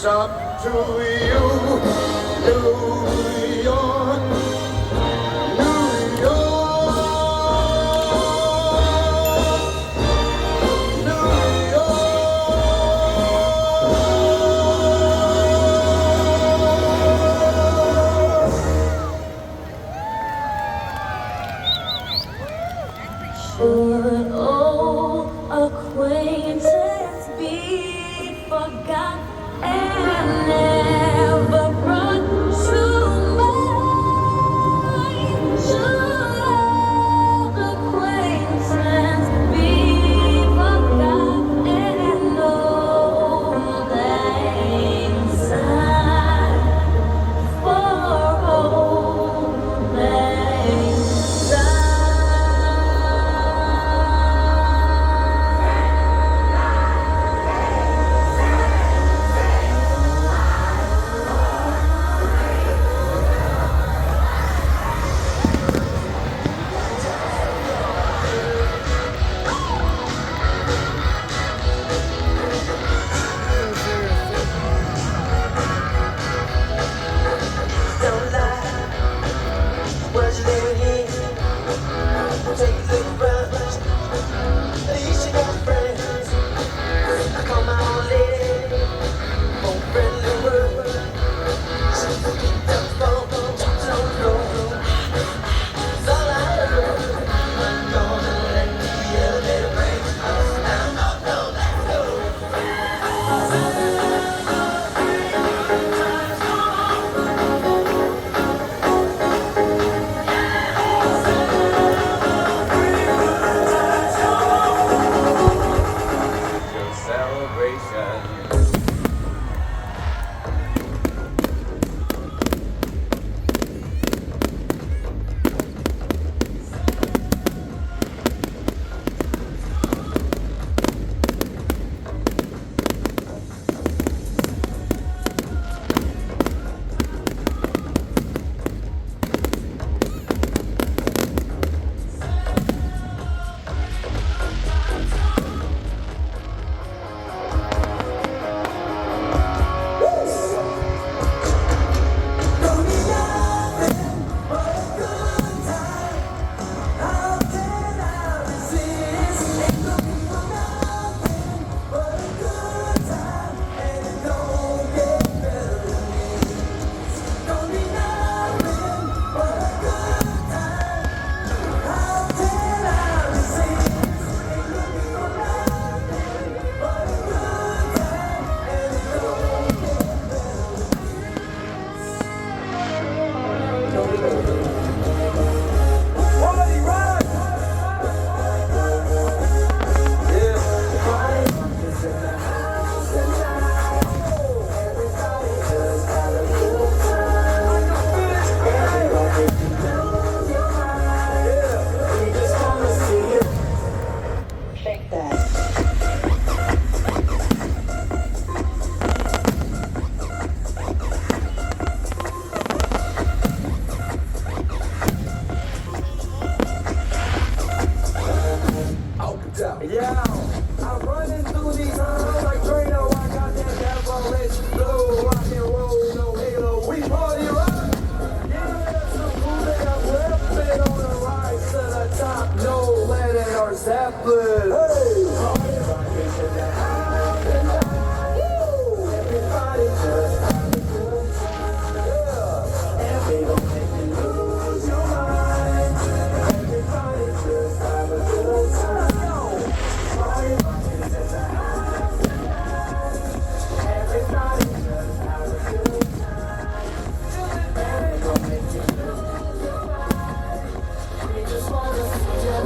up to you, New York, New York, New York. Should old acquaintance be forgot and never brought to mind? Should old acquaintance be forgot and no lang syne for old lang syne? Don't lie, what you living in? Take a look around, at least you got friends. I call my old lady, for friendly word. She picked up the phone, jumped on the floor. That's all I heard. I'm gonna let the elevator bring us down. Oh no, let's go. Your celebration. Shake that. Yeah, I'm running through these halls like Drano. I got that devilish blue, rock and roll, no halo. We party rock. Yeah, that's the cool thing. I'm ripping on the rise to the top. No lead in our Zeppelin. Hey, party rock is in the house tonight. Woo! Everybody just have a good time. Yeah, and we gon' make you lose your mind. Everybody just have a good time. Party rock is in the house tonight. Everybody just have a good time. And we gon' make you lose your mind. We just wanna see you.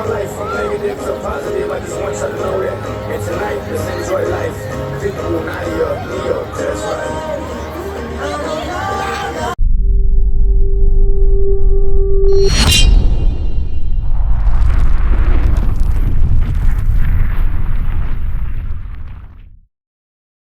my life from negative to positive. I just want you to know that. And tonight, let's enjoy life.